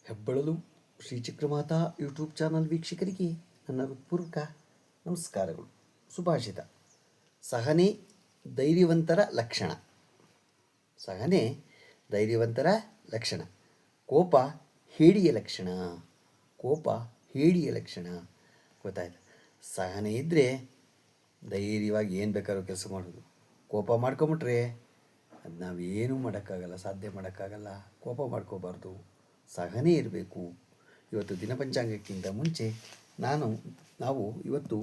ಹೆಬ್ಬಳಲು Shri Chakramata YouTube channel ವೀಕ್ಷಕರಿಗೆ ನನ್ನ ಹೃತ್ಪೂರ್ವಕ ನಮಸ್ಕಾರಗಳು. ಸುಭಾಷಿತ: ಸಹನೆ ಧೈರ್ಯವಂತರ ಲಕ್ಷಣ. ಸಹನೆ ಧೈರ್ಯವಂತರ ಲಕ್ಷಣ. ಕೋಪ ಹೇಡಿಯ ಲಕ್ಷಣ. ಕೋಪ ಹೇಡಿಯ ಲಕ್ಷಣ. ಗೊತ್ತಾಯ್ತು. ಸಹನೆ ಇದ್ದರೆ ಧೈರ್ಯವಾಗಿ ಏನು ಬೇಕಾದ್ರೂ ಕೆಲಸ ಮಾಡೋದು. ಕೋಪ ಮಾಡ್ಕೊಂಬಿಟ್ರೆ ಅದು ನಾವೇನೂ ಮಾಡೋಕ್ಕಾಗಲ್ಲ, ಸಾಧ್ಯ ಮಾಡೋಕ್ಕಾಗಲ್ಲ. ಕೋಪ ಮಾಡ್ಕೋಬಾರ್ದು, ಸಹನೆ ಇರಬೇಕು. ಇವತ್ತು ದಿನಪಂಚಾಂಗಕ್ಕಿಂತ ಮುಂಚೆ ನಾವು ಇವತ್ತು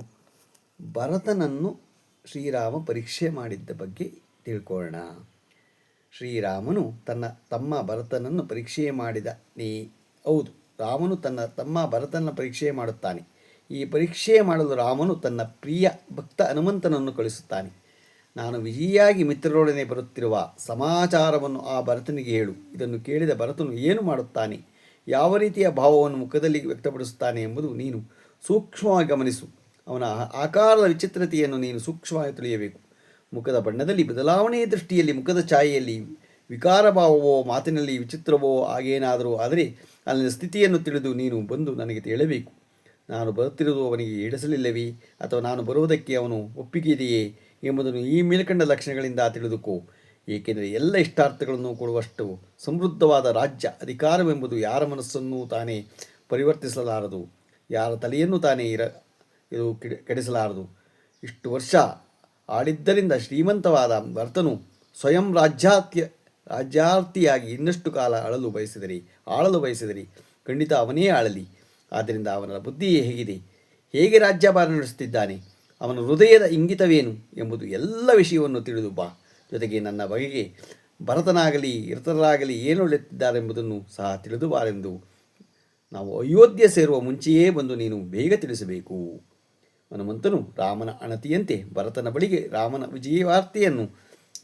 ಭರತನನ್ನು ಶ್ರೀರಾಮ ಪರೀಕ್ಷೆ ಮಾಡಿದ್ದ ಬಗ್ಗೆ ತಿಳ್ಕೊಳ್ಳೋಣ. ಶ್ರೀರಾಮನು ತನ್ನ ತಮ್ಮ ಭರತನನ್ನು ಪರೀಕ್ಷೆ ಹೌದು, ರಾಮನು ತನ್ನ ತಮ್ಮ ಭರತನ ಪರೀಕ್ಷೆ ಮಾಡುತ್ತಾನೆ. ಈ ಪರೀಕ್ಷೆ ಮಾಡಲು ರಾಮನು ತನ್ನ ಪ್ರಿಯ ಭಕ್ತ ಹನುಮಂತನನ್ನು ಕಳಿಸುತ್ತಾನೆ. ನಾನು ವಿಜಯಿಯಾಗಿ ಮಿತ್ರರೊಡನೆ ಬರುತ್ತಿರುವ ಸಮಾಚಾರವನ್ನು ಆ ಭರತನಿಗೆ ಹೇಳು. ಇದನ್ನು ಕೇಳಿದ ಭರತನು ಏನು ಮಾಡುತ್ತಾನೆ, ಯಾವ ರೀತಿಯ ಭಾವವನ್ನು ಮುಖದಲ್ಲಿ ವ್ಯಕ್ತಪಡಿಸುತ್ತಾನೆ ಎಂಬುದು ನೀನು ಸೂಕ್ಷ್ಮವಾಗಿ ಗಮನಿಸು. ಅವನ ಆಕಾರದ ವಿಚಿತ್ರತೆಯನ್ನು ನೀನು ಸೂಕ್ಷ್ಮವಾಗಿ ತಿಳಿಯಬೇಕು. ಮುಖದ ಬಣ್ಣದಲ್ಲಿ ಬದಲಾವಣೆ, ದೃಷ್ಟಿಯಲ್ಲಿ, ಮುಖದ ಛಾಯೆಯಲ್ಲಿ ವಿಕಾರ ಭಾವವೋ, ಮಾತಿನಲ್ಲಿ ವಿಚಿತ್ರವೋ ಹಾಗೇನಾದರೂ ಆದರೆ ಅಲ್ಲಿನ ಸ್ಥಿತಿಯನ್ನು ತಿಳಿದು ನೀನು ಬಂದು ನನಗೆ ಹೇಳಬೇಕು. ನಾನು ಬರುತ್ತಿರುವುದು ಅವನಿಗೆ ಹಿಡಿಸಲಿಲ್ಲವೇ, ಅಥವಾ ನಾನು ಬರುವುದಕ್ಕೆ ಅವನು ಒಪ್ಪಿಗೆ ಇದೆಯೇ ಎಂಬುದನ್ನು ಈ ಮೇಲ್ಕಂಡ ಲಕ್ಷಣಗಳಿಂದ ತಿಳಿದುಕೋ. ಏಕೆಂದರೆ ಎಲ್ಲ ಇಷ್ಟಾರ್ಥಗಳನ್ನು ಕೊಡುವಷ್ಟು ಸಮೃದ್ಧವಾದ ರಾಜ್ಯ ಅಧಿಕಾರವೆಂಬುದು ಯಾರ ಮನಸ್ಸನ್ನು ತಾನೇ ಪರಿವರ್ತಿಸಲಾರದು, ಯಾರ ತಲೆಯನ್ನು ತಾನೇ ಇದು ಕೆಡಿಸಲಾರದು. ಇಷ್ಟು ವರ್ಷ ಆಳಿದ್ದರಿಂದ ಶ್ರೀಮಂತವಾದ ಭರತನು ಸ್ವಯಂ ರಾಜ್ಯಾರ್ಥಿಯಾಗಿ ಇನ್ನಷ್ಟು ಕಾಲ ಆಳಲು ಬಯಸಿದರೆ ಖಂಡಿತ ಅವನೇ ಆಳಲಿ. ಆದ್ದರಿಂದ ಅವನ ಬುದ್ಧಿ ಹೇಗಿದೆ, ಹೇಗೆ ರಾಜ್ಯಭಾರ ನಡೆಸುತ್ತಿದ್ದಾನೆ, ಅವನ ಹೃದಯದ ಇಂಗಿತವೇನು ಎಂಬುದು ಎಲ್ಲ ವಿಷಯವನ್ನು ತಿಳಿದು ಬಾ. ಜೊತೆಗೆ ನನ್ನ ಬಗೆಗೆ ಭರತನಾಗಲಿ ಇತರರಾಗಲಿ ಏನು ಹೇಳುತ್ತಿದ್ದಾರೆಂಬುದನ್ನು ಸಹ ತಿಳಿದು ಬಾರೆಂದು ನಾವು ಅಯೋಧ್ಯೆ ಸೇರುವ ಮುಂಚೆಯೇ ಬಂದು ನೀನು ಬೇಗ ತಿಳಿಸಬೇಕು. ಹನುಮಂತನು ರಾಮನ ಅಣತಿಯಂತೆ ಭರತನ ಬಳಿಗೆ ರಾಮನ ವಿಜಯವಾರ್ತೆಯನ್ನು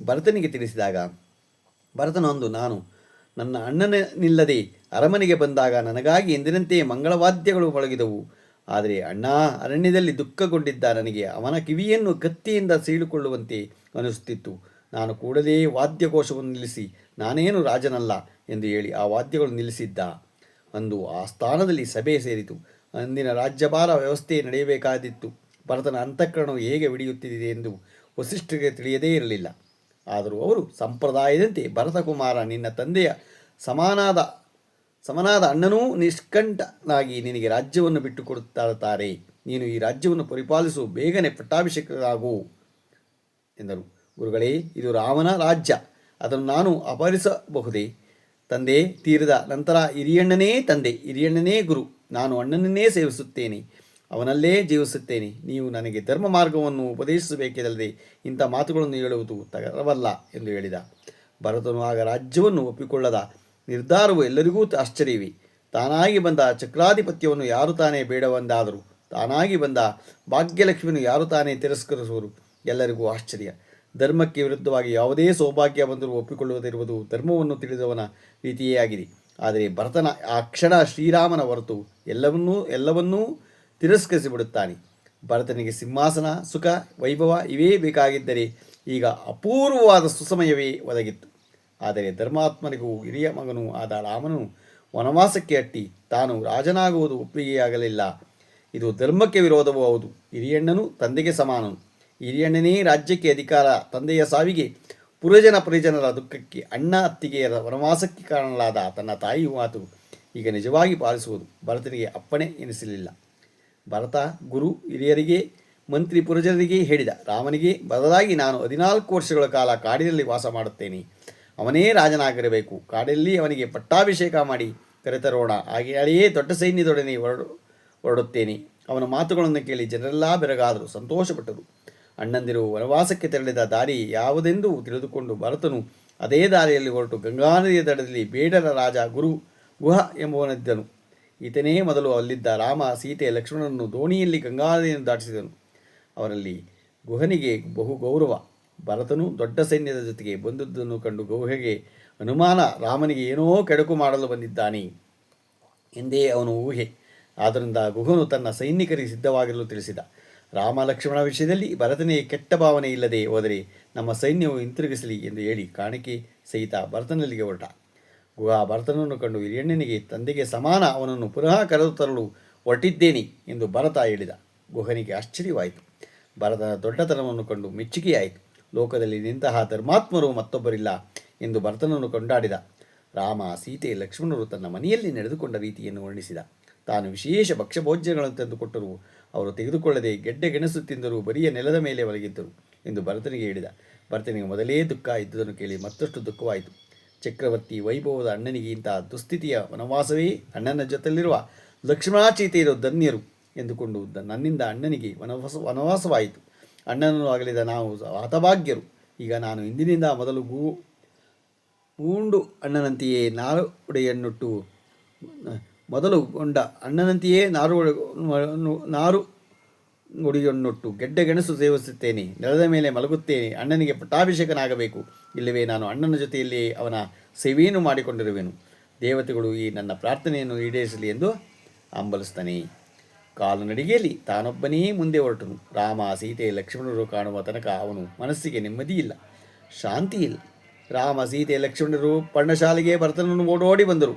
ಭರತನಿಗೆ ತಿಳಿಸಿದಾಗ ಭರತನೊಂದು, ನಾನು ನನ್ನ ಅಣ್ಣನಿಲ್ಲದೆ ಅರಮನೆಗೆ ಬಂದಾಗ ನನಗಾಗಿ ಎಂದಿನಂತೆ ಮಂಗಳವಾದ್ಯಗಳು ಮೊಳಗಿದವು. ಆದರೆ ಅಣ್ಣ ಅರಣ್ಯದಲ್ಲಿ ದುಃಖಗೊಂಡಿದ್ದ ನನಗೆ ಅವನ ಕಿವಿಯನ್ನು ಕತ್ತಿಯಿಂದ ಸೀಳಿಕೊಳ್ಳುವಂತೆ ಅನಿಸುತ್ತಿತ್ತು. ನಾನು ಕೂಡಲೇ ವಾದ್ಯಕೋಶವನ್ನು ನಿಲ್ಲಿಸಿ ನಾನೇನು ರಾಜನಲ್ಲ ಎಂದು ಹೇಳಿ ಆ ವಾದ್ಯಗಳು ನಿಲ್ಲಿಸಿದ್ದ. ಅಂದು ಆ ಸ್ಥಾನದಲ್ಲಿ ಸಭೆ ಸೇರಿತು. ಅಂದಿನ ರಾಜ್ಯಭಾರ ವ್ಯವಸ್ಥೆ ನಡೆಯಬೇಕಾದಿತ್ತು. ಭರತನ ಅಂತಃಕರಣವು ಹೇಗೆ ಹಿಡಿಯುತ್ತಿದೆ ಎಂದು ವಸಿಷ್ಠರಿಗೆ ತಿಳಿಯದೇ ಇರಲಿಲ್ಲ. ಆದರೂ ಅವರು ಸಂಪ್ರದಾಯದಂತೆ ಭರತಕುಮಾರ ನಿನ್ನ ತಂದೆಯ ಸಮನಾದ ಅಣ್ಣನೂ ನಿಷ್ಕಂಠನಾಗಿ ನಿನಗೆ ರಾಜ್ಯವನ್ನು ಬಿಟ್ಟುಕೊಡುತ್ತಾರೆ. ನೀನು ಈ ರಾಜ್ಯವನ್ನು ಪರಿಪಾಲಿಸು, ಬೇಗನೆ ಪಟ್ಟಾಭಿಷೇಕರಾಗು ಎಂದರು. ಗುರುಗಳೇ, ಇದು ರಾಮನ ರಾಜ್ಯ, ಅದನ್ನು ನಾನು ಅಪಹರಿಸಬಹುದೇ? ತಂದೆ ತೀರಿದ ನಂತರ ಹಿರಿಯಣ್ಣನೇ ತಂದೆ, ಹಿರಿಯಣ್ಣನೇ ಗುರು. ನಾನು ಅಣ್ಣನನ್ನೇ ಸೇವಿಸುತ್ತೇನೆ, ಅವನಲ್ಲೇ ಜೀವಿಸುತ್ತೇನೆ. ನೀವು ನನಗೆ ಧರ್ಮ ಮಾರ್ಗವನ್ನು ಉಪದೇಶಿಸಬೇಕಿಲ್ಲದೆ ಇಂಥ ಮಾತುಗಳನ್ನು ಹೇಳುವುದು ತರವಲ್ಲ ಎಂದು ಹೇಳಿದ. ಭರತನು ಆಗ ರಾಜ್ಯವನ್ನು ಒಪ್ಪಿಕೊಳ್ಳದ ನಿರ್ಧಾರವು ಎಲ್ಲರಿಗೂ ಆಶ್ಚರ್ಯವೇ. ತಾನಾಗಿ ಬಂದ ಚಕ್ರಾಧಿಪತ್ಯವನ್ನು ಯಾರು ತಾನೇ ಬೇಡವೆಂದಾದರೂ, ತಾನಾಗಿ ಬಂದ ಭಾಗ್ಯಲಕ್ಷ್ಮಿಯನ್ನು ಯಾರು ತಾನೇ ತಿರಸ್ಕರಿಸುವರು? ಎಲ್ಲರಿಗೂ ಆಶ್ಚರ್ಯ. ಧರ್ಮಕ್ಕೆ ವಿರುದ್ಧವಾಗಿ ಯಾವುದೇ ಸೌಭಾಗ್ಯ ಬಂದರೂ ಒಪ್ಪಿಕೊಳ್ಳುವುದಿರುವುದು ಧರ್ಮವನ್ನು ತಿಳಿದವನ ರೀತಿಯೇ ಆಗಿದೆ. ಆದರೆ ಭರತನ ಆ ಕ್ಷಣ ಶ್ರೀರಾಮನ ಹೊರತು ಎಲ್ಲವನ್ನೂ ತಿರಸ್ಕರಿಸಿಬಿಡುತ್ತಾನೆ. ಭರತನಿಗೆ ಸಿಂಹಾಸನ, ಸುಖ, ವೈಭವ ಇವೇ ಬೇಕಾಗಿದ್ದರೆ ಈಗ ಅಪೂರ್ವವಾದ ಸುಸಮಯವೇ ಒದಗಿತ್ತು. ಆದರೆ ಧರ್ಮಾತ್ಮನಿಗೂ ಹಿರಿಯ ಮಗನೂ ಆದ ರಾಮನು ವನವಾಸಕ್ಕೆ ಅಟ್ಟಿ ತಾನು ರಾಜನಾಗುವುದು ಒಪ್ಪಿಗೆಯಾಗಲಿಲ್ಲ. ಇದು ಧರ್ಮಕ್ಕೆ ವಿರೋಧವೂ ಹೌದು. ಹಿರಿಯಣ್ಣನು ತಂದೆಗೆ ಸಮಾನನು. ಹಿರಿಯಣ್ಣನೇ ರಾಜ್ಯಕ್ಕೆ ಅಧಿಕಾರ. ತಂದೆಯ ಸಾವಿಗೆ ಪರಿಜನರ ದುಃಖಕ್ಕೆ ಅಣ್ಣ ಅತ್ತಿಗೆಯರ ವನವಾಸಕ್ಕೆ ಕಾರಣಲಾದ ತನ್ನ ತಾಯಿ ಮಾತು ಈಗ ನಿಜವಾಗಿ ಪಾಲಿಸುವುದು ಭರತನಿಗೆ ಅಪ್ಪಣೆ ಎನಿಸಲಿಲ್ಲ. ಭರತ ಗುರು ಹಿರಿಯರಿಗೆ, ಮಂತ್ರಿ ಪುರಜನರಿಗೆ ಹೇಳಿದ. ರಾಮನಿಗೆ ಬದಲಾಗಿ ನಾನು 14 ವರ್ಷಗಳ ಕಾಲ ಕಾಡಿನಲ್ಲಿ ವಾಸ ಮಾಡುತ್ತೇನೆ. ಅವನೇ ರಾಜನಾಗಿರಬೇಕು. ಕಾಡಲ್ಲಿ ಅವನಿಗೆ ಪಟ್ಟಾಭಿಷೇಕ ಮಾಡಿ ಕರೆತರೋಣ. ಹಾಗೆಯೇ ದೊಡ್ಡ ಸೈನ್ಯದೊಡನೆ ಹೊರಡುತ್ತೇನೆ. ಅವನ ಮಾತುಗಳನ್ನು ಕೇಳಿ ಜನರೆಲ್ಲ ಬೆರಗಾದರು, ಸಂತೋಷಪಟ್ಟರು. ಅಣ್ಣಂದಿರು ವನವಾಸಕ್ಕೆ ತೆರಳಿದ ದಾರಿ ಯಾವುದೆಂದು ತಿಳಿದುಕೊಂಡು ಭರತನು ಅದೇ ದಾರಿಯಲ್ಲಿ ಹೊರಟು ಗಂಗಾ ನದಿಯ ದಡದಲ್ಲಿ ಬೇಡರ ರಾಜ ಗುಹ ಎಂಬುವನಿದ್ದನು. ಈತನೇ ಮೊದಲು ಅಲ್ಲಿದ್ದ ರಾಮ, ಸೀತೆ, ಲಕ್ಷ್ಮಣನನ್ನು ದೋಣಿಯಲ್ಲಿ ಗಂಗಾ ನದಿಯನ್ನು ದಾಟಿಸಿದನು. ಅವರಲ್ಲಿ ಗುಹನಿಗೆ ಬಹು ಗೌರವ. ಭರತನು ದೊಡ್ಡ ಸೈನ್ಯದ ಜೊತೆಗೆ ಬಂದದ್ದನ್ನು ಕಂಡು ಗುಹೆಗೆ ಅನುಮಾನ. ರಾಮನಿಗೆ ಏನೋ ಕೆಡುಕು ಮಾಡಲು ಬಂದಿದ್ದಾನೆ ಎಂದೇ ಅವನು ಊಹೆ. ಆದ್ದರಿಂದ ಗುಹನು ತನ್ನ ಸೈನಿಕರಿಗೆ ಸಿದ್ಧವಾಗಿರಲು ತಿಳಿಸಿದ. ರಾಮ ಲಕ್ಷ್ಮಣ ವಿಷಯದಲ್ಲಿ ಭರತನಿಗೆ ಕೆಟ್ಟ ಭಾವನೆ ಇಲ್ಲದೆ ಹೋದರೆ ನಮ್ಮ ಸೈನ್ಯವು ಹಿಂತಿರುಗಿಸಲಿ ಎಂದು ಹೇಳಿ ಕಾಣಿಕೆ ಸಹಿತ ಭರತನಲ್ಲಿಗೆ ಹೊರಟ. ಗುಹ ಭರತನನ್ನು ಕಂಡು ಹಿರಿಯಣ್ಣನಿಗೆ ತಂದೆಗೆ ಸಮಾನ ಅವನನ್ನು ಪುನಃ ಕರೆದು ತರಲು ಹೊರಟಿದ್ದೇನೆ ಎಂದು ಭರತ ಹೇಳಿದ. ಗುಹನಿಗೆ ಆಶ್ಚರ್ಯವಾಯಿತು. ಭರತನ ದೊಡ್ಡತನವನ್ನು ಕಂಡು ಮೆಚ್ಚುಗೆಯಾಯಿತು. ಲೋಕದಲ್ಲಿ ನಿಂತಹ ಧರ್ಮಾತ್ಮರು ಮತ್ತೊಬ್ಬರಿಲ್ಲ ಎಂದು ಭರತನನ್ನು ಕೊಂಡಾಡಿದ. ರಾಮ, ಸೀತೆ, ಲಕ್ಷ್ಮಣರು ತನ್ನ ಮನೆಯಲ್ಲಿ ನಡೆದುಕೊಂಡ ರೀತಿಯನ್ನು ವರ್ಣಿಸಿದ. ತಾನು ವಿಶೇಷ ಭಕ್ಷ್ಯಭೋಜ್ಯಗಳನ್ನು ತಂದುಕೊಟ್ಟರೂ ಅವರು ತೆಗೆದುಕೊಳ್ಳದೆ ಗೆಡ್ಡೆ ಗೆಣಸು ತಿಂದರೂ ಬರಿಯ ನೆಲದ ಮೇಲೆ ಒಳಗಿದ್ದರು ಎಂದು ಭರತನಿಗೆ ಹೇಳಿದ. ಭರತನಿಗೆ ಮೊದಲೇ ದುಃಖ ಇದ್ದುದನ್ನು ಕೇಳಿ ಮತ್ತಷ್ಟು ದುಃಖವಾಯಿತು. ಚಕ್ರವರ್ತಿ ವೈಭವದ ಅಣ್ಣನಿಗೆ ಇಂತಹ ದುಸ್ಥಿತಿಯ ವನವಾಸವೇ ಅಣ್ಣನ ಜೊತೆಯಲ್ಲಿರುವ ಲಕ್ಷ್ಮಣಾಚೀತೆಯರು ಧನ್ಯರು ಎಂದುಕೊಂಡು ನನ್ನಿಂದ ಅಣ್ಣನಿಗೆ ವನವಾಸವಾಯಿತು. ಅಣ್ಣನನ್ನು ಆಗಲಿದ ನಾವು ಹತಭಾಗ್ಯರು. ಈಗ ನಾನು ಇಂದಿನಿಂದ ಗೂಂಡು ಅಣ್ಣನಂತೆಯೇ ನಾರು ಉಡಿಯನ್ನುಟ್ಟು ಗೆಡ್ಡೆ ಗೆಣಸು ಸೇವಿಸುತ್ತೇನೆ, ನೆಲದ ಮೇಲೆ ಮಲಗುತ್ತೇನೆ. ಅಣ್ಣನಿಗೆ ಪಟ್ಟಾಭಿಷೇಕನಾಗಬೇಕು, ಇಲ್ಲವೇ ನಾನು ಅಣ್ಣನ ಜೊತೆಯಲ್ಲಿ ಅವನ ಸೇವೆಯನ್ನು ಮಾಡಿಕೊಂಡಿರುವೆನು. ದೇವತೆಗಳು ಈ ನನ್ನ ಪ್ರಾರ್ಥನೆಯನ್ನು ಈಡೇರಿಸಲಿ ಎಂದು ಹಂಬಲಿಸ್ತಾನೆ. ಕಾಲುನಡಿಗೆಯಲ್ಲಿ ತಾನೊಬ್ಬನೇ ಮುಂದೆ ಹೊರಟನು. ರಾಮ, ಸೀತೆ, ಲಕ್ಷ್ಮಣರು ಕಾಣುವ ತನಕ ಅವನು ಮನಸ್ಸಿಗೆ ನೆಮ್ಮದಿಯಿಲ್ಲ, ಶಾಂತಿಯಿಲ್ಲ. ರಾಮ, ಸೀತೆ, ಲಕ್ಷ್ಮಣರು ಪರ್ಣಶಾಲೆಗೆ ಭರತನನ್ನು ಓಡೋಡಿ ಬಂದರು.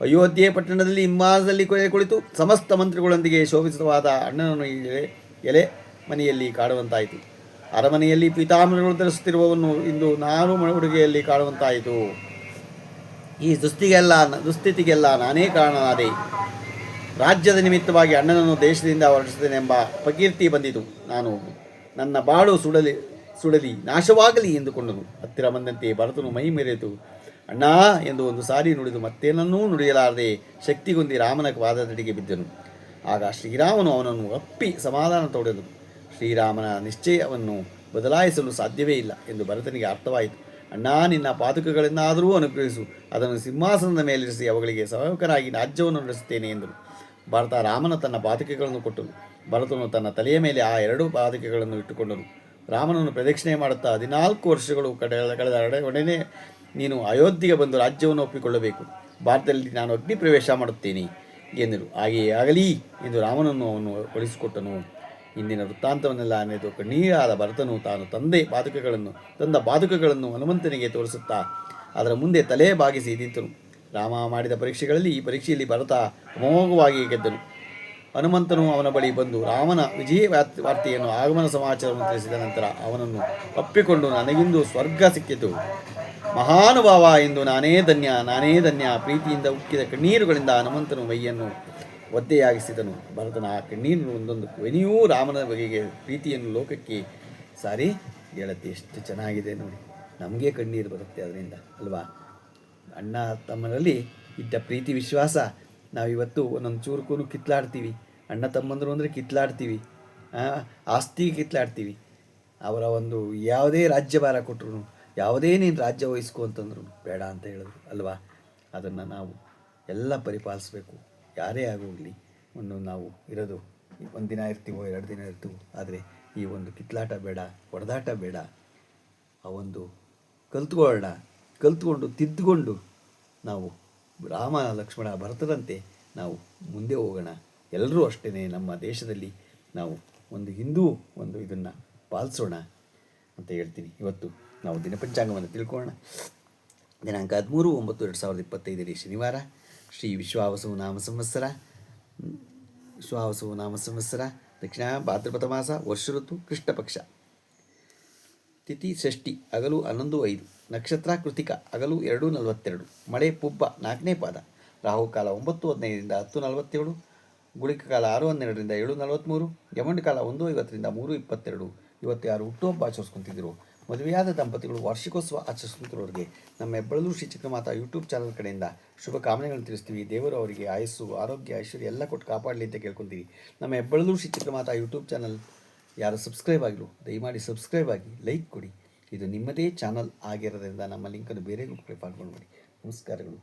ಅಯೋಧ್ಯೆ ಪಟ್ಟಣದಲ್ಲಿ ಹಿಂಮಾಸದಲ್ಲಿ ಕುಳಿತು ಸಮಸ್ತ ಮಂತ್ರಿಗಳೊಂದಿಗೆ ಶೋಭಿತವಾದ ಅಣ್ಣನನ್ನು ಎಲೆ ಮನೆಯಲ್ಲಿ ಕಾಣುವಂತಾಯಿತು. ಅರಮನೆಯಲ್ಲಿ ಪೀತಾಂಬರಗಳು ಧರಿಸುತ್ತಿರುವವನ್ನು ಇಂದು ನಾನು ಉಡುಗೆಯಲ್ಲಿ ಕಾಣುವಂತಾಯಿತು. ಈ ದುಸ್ಥಿತಿಗೆಲ್ಲ ನಾನೇ ಕಾರಣನಾದೆ. ರಾಜ್ಯದ ನಿಮಿತ್ತವಾಗಿ ಅಣ್ಣನನ್ನು ದೇಶದಿಂದ ಹೊರಡಿಸಿದೆನೆಂಬ ಅಪಕೀರ್ತಿ ಬಂದಿತು. ನನ್ನ ಬಾಳು ಸುಡಲಿ ನಾಶವಾಗಲಿ ಎಂದುಕೊಂಡನು. ಹತ್ತಿರ ಬಂದಂತೆ ಭರತನು ಮೈ ಮೆರೆತು ಅಣ್ಣ ಎಂದು ಒಂದು ಸಾರಿ ನುಡಿದು ಮತ್ತೇನನ್ನೂ ನುಡಿಯಲಾರದೆ ಶಕ್ತಿಗೊಂದಿ ರಾಮನ ಪಾದದಡಿಗೆ ಬಿದ್ದನು. ಆಗ ಶ್ರೀರಾಮನು ಅವನನ್ನು ಅಪ್ಪಿ ಸಮಾಧಾನ ತೊಡೆದನು. ಶ್ರೀರಾಮನ ನಿಶ್ಚಯವನ್ನು ಬದಲಾಯಿಸಲು ಸಾಧ್ಯವೇ ಇಲ್ಲ ಎಂದು ಭರತನಿಗೆ ಅರ್ಥವಾಯಿತು. ಅಣ್ಣ, ನಿನ್ನ ಪಾದುಕಗಳನ್ನಾದರೂ ಅನುಗ್ರಹಿಸು, ಅದನ್ನು ಸಿಂಹಾಸನದ ಮೇಲಿರಿಸಿ ಅವುಗಳಿಗೆ ಸೇವಕನಾಗಿ ರಾಜ್ಯವನ್ನು ನಡೆಸುತ್ತೇನೆ ಎಂದನು. ಭರತ ರಾಮನ ತನ್ನ ಪಾದುಕೆಗಳನ್ನು ಕೊಟ್ಟನು. ಭರತನು ತನ್ನ ತಲೆಯ ಮೇಲೆ ಆ 2 ಪಾದುಕೆಗಳನ್ನು ಇಟ್ಟುಕೊಂಡನು. ರಾಮನನ್ನು ಪ್ರದಕ್ಷಿಣೆ ಮಾಡುತ್ತಾ 14 ವರ್ಷಗಳು ಕಳೆದ ಒಡನೆ ನೀನು ಅಯೋಧ್ಯೆಗೆ ಬಂದು ರಾಜ್ಯವನ್ನು ಒಪ್ಪಿಕೊಳ್ಳಬೇಕು. ಭಾರತದಲ್ಲಿ ನಾನು ಅಗ್ನಿ ಪ್ರವೇಶ ಮಾಡುತ್ತೇನೆ ಎಂದರು. ಹಾಗೆಯೇ ಆಗಲಿ ಎಂದು ರಾಮನನ್ನು ಅವನು ಕಳಿಸಿಕೊಟ್ಟನು. ಇಂದಿನ ವೃತ್ತಾಂತವನ್ನೆಲ್ಲ ನೆನೆದು ಕಣ್ಣೀರಾದ ಭರತನು ತಾನು ತಂದ ಪಾದುಕೆಗಳನ್ನು ಹನುಮಂತನಿಗೆ ತೋರಿಸುತ್ತಾ ಅದರ ಮುಂದೆ ತಲೆ ಬಾಗಿಸಿ ನಿಂತನು. ರಾಮ ಮಾಡಿದ ಪರೀಕ್ಷೆಗಳಲ್ಲಿ ಈ ಪರೀಕ್ಷೆಯಲ್ಲಿ ಭರತ ಅಮೋಘವಾಗಿ ಗೆದ್ದನು. ಹನುಮಂತನು ಅವನ ಬಳಿ ಬಂದು ರಾಮನ ವಿಜಯ ವಾರ್ತೆಯನ್ನು ಆಗಮನ ಸಮಾಚಾರವನ್ನು ತಿಳಿಸಿದ ನಂತರ ಅವನನ್ನು ಅಪ್ಪಿಕೊಂಡು ನನಗಿಂದು ಸ್ವರ್ಗ ಸಿಕ್ಕಿತು, ಮಹಾನುಭಾವ ಎಂದು ನಾನೇ ಧನ್ಯ ಪ್ರೀತಿಯಿಂದ ಉಕ್ಕಿದ ಕಣ್ಣೀರುಗಳಿಂದ ಹನುಮಂತನು ಮೈಯನ್ನು ಒದ್ದೆಯಾಗಿಸಿದನು. ಭರತನ ಆ ಕಣ್ಣೀರು ಒಂದೊಂದು ವೆನಿಯೂ ರಾಮನ ಬಗೆಗೆ ಪ್ರೀತಿಯನ್ನು ಲೋಕಕ್ಕೆ ಸಾರಿ ಹೇಳತ್ತೆ. ಎಷ್ಟು ಚೆನ್ನಾಗಿದೆ ನೋಡಿ. ನಮಗೆ ಕಣ್ಣೀರು ಬರುತ್ತೆ ಅದರಿಂದ ಅಲ್ವಾ. ಅಣ್ಣ ತಮ್ಮನಲ್ಲಿ ಇದ್ದ ಪ್ರೀತಿ ವಿಶ್ವಾಸ ನಾವಿವತ್ತು ಒಂದೊಂದು ಚೂರುಕೂ ಕಿತ್ಲಾಡ್ತೀವಿ. ಅಣ್ಣ ತಮ್ಮಂದರು ಅಂದರೆ ಕಿತ್ಲಾಡ್ತೀವಿ, ಆಸ್ತಿಗೆ ಕಿತ್ಲಾಡ್ತೀವಿ. ಅವರ ಒಂದು ಯಾವುದೇ ರಾಜ್ಯಭಾರ ಕೊಟ್ಟರು, ಯಾವುದೇ ನೀನು ರಾಜ್ಯ ವಹಿಸ್ಕೊ ಅಂತಂದ್ರು ಬೇಡ ಅಂತ ಹೇಳಿದ್ರು ಅಲ್ವಾ. ಅದನ್ನು ನಾವು ಎಲ್ಲ ಪರಿಪಾಲಿಸಬೇಕು. ಯಾರೇ ಆಗೋಗಲಿ, ನಾವು ಇರೋದು ಒಂದು ದಿನ ಇರ್ತೀವೋ 2 ದಿನ ಇರ್ತೀವೋ, ಆದರೆ ಈ ಒಂದು ಕಿತ್ಲಾಟ ಬೇಡ, ಹೊಡೆದಾಟ ಬೇಡ. ಆ ಒಂದು ಕಲ್ತ್ಕೊಂಡು ತಿದ್ದುಕೊಂಡು ನಾವು ರಾಮ ಲಕ್ಷ್ಮಣ ಭರತರಂತೆ ನಾವು ಮುಂದೆ ಹೋಗೋಣ. ಎಲ್ಲರೂ ಅಷ್ಟೇ ನಮ್ಮ ದೇಶದಲ್ಲಿ ನಾವು ಒಂದು ಇದನ್ನು ಪಾಲಿಸೋಣ ಅಂತ ಹೇಳ್ತೀನಿ. ಇವತ್ತು ನಾವು ದಿನಪಂಚಾಂಗವನ್ನು ತಿಳ್ಕೊಳ್ಳೋಣ. ದಿನಾಂಕ 13/9/2025 ಶನಿವಾರ, ಶ್ರೀ ವಿಶ್ವಾವಸು ನಾಮ ಸಂವತ್ಸರ, ದಕ್ಷಿಣ ಭಾದ್ರಪದ ಮಾಸ, ವರ್ಷ ಋತು ಕೃಷ್ಣ ಪಕ್ಷ, ತಿಥಿ ಷಷ್ಠಿ, ಹಗಲು 11:05, ನಕ್ಷತ್ರ ಕೃತಿಕ, ಹಗಲು 2:42, ಮಳೆ ಪುಬ್ಬ 4ನೇ ಪಾದ, ರಾಹುಕಾಲ 9:15ರಿಂದ 10:47, ಗುಳಿಕ ಕಾಲ 6:12ರಿಂದ 7:43, ಯಮಂಡ ಕಾಲ 1:50ರಿಂದ 3:22. ಇವತ್ತು ಯಾರು ಹುಟ್ಟುಹಬ್ಬ ಆಚರಿಸ್ಕೊತಿದ್ರು, ಮದುವೆಯಾದ ದಂಪತಿಗಳು ವಾರ್ಷಿಕೋತ್ಸವ ಆಚರಿಸುತ್ತಿರೋರಿಗೆ ನಮ್ಮ ಹೆಬ್ಬಳಲು ಶ್ರೀ ಚಕ್ರಮಾತಾ ಯೂಟ್ಯೂಬ್ ಚಾನಲ್ ಕಡೆಯಿಂದ ಶುಭ ಕಾಮನೆಗಳನ್ನು ತಿಳಿಸ್ತೀವಿ. ದೇವರು ಅವರಿಗೆ ಆಯಸ್ಸು, ಆರೋಗ್ಯ, ಐಶ್ವರ್ಯ ಎಲ್ಲ ಕೊಟ್ಟು ಕಾಪಾಡಲಿ ಅಂತ ಕೇಳ್ಕೊತೀವಿ. ನಮ್ಮ ಹೆಬ್ಬಳಲು ಶ್ರೀ ಚಕ್ರಮಾತಾ ಯೂಟ್ಯೂಬ್ ಚಾನಲ್ ಯಾರು ಸಬ್ಸ್ಕ್ರೈಬ್ ಆಗಿರು ದಯಮಾಡಿ ಸಬ್ಸ್ಕ್ರೈಬ್ ಆಗಿ, ಲೈಕ್ ಕೊಡಿ. ಇದು ನಿಮ್ಮದೇ ಚಾನಲ್ ಆಗಿರೋದ್ರಿಂದ ನಮ್ಮ ಲಿಂಕನ್ನು ಬೇರೆ ಗ್ರೂಪ್ಗೆ ಫಾರ್ವರ್ಡ್ ಮಾಡಿ. ನಮಸ್ಕಾರಗಳು.